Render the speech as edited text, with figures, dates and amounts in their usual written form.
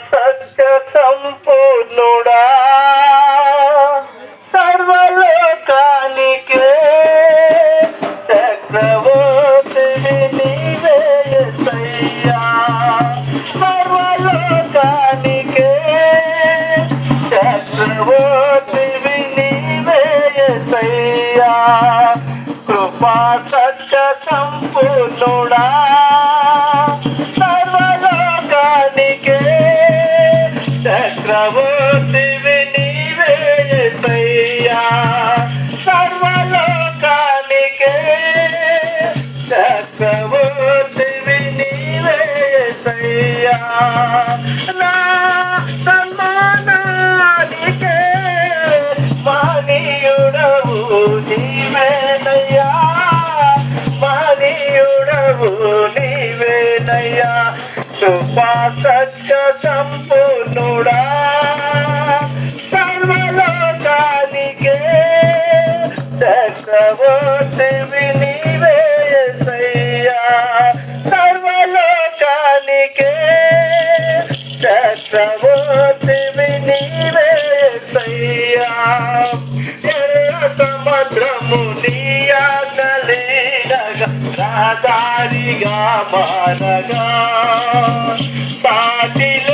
సత్య సంపూర్ణుడా సర్వలోకానికే చక్రవర్తివి నీవే యేసయ్యా సర్వలోకానికే చక్రవర్తివి నీవే యేసయ్యా కృపా సత్య సంపూర్ణుడా సర్వలోకానికే చక్రవర్తివి నీవే యేసయ్యా సర్వలోకానికే చక్రవర్తివి నీవే యేసయ్యా నా సన్మానానికే మహనీయుడవు నీవేనయ్యా మహనీయుడవు నీవేనయ్యా కృపా సత్య సంపూర్ణుడా సర్వలోకానికే చక్రవర్తివి నీవే యేసయ్యా సర్వలోకానికే చక్రవర్తివి నీవే యేసయ్యా ఎర్ర సముద్రము నీ ఆజ్ఞలేనగా రహదారిగా మారగా సాటిలో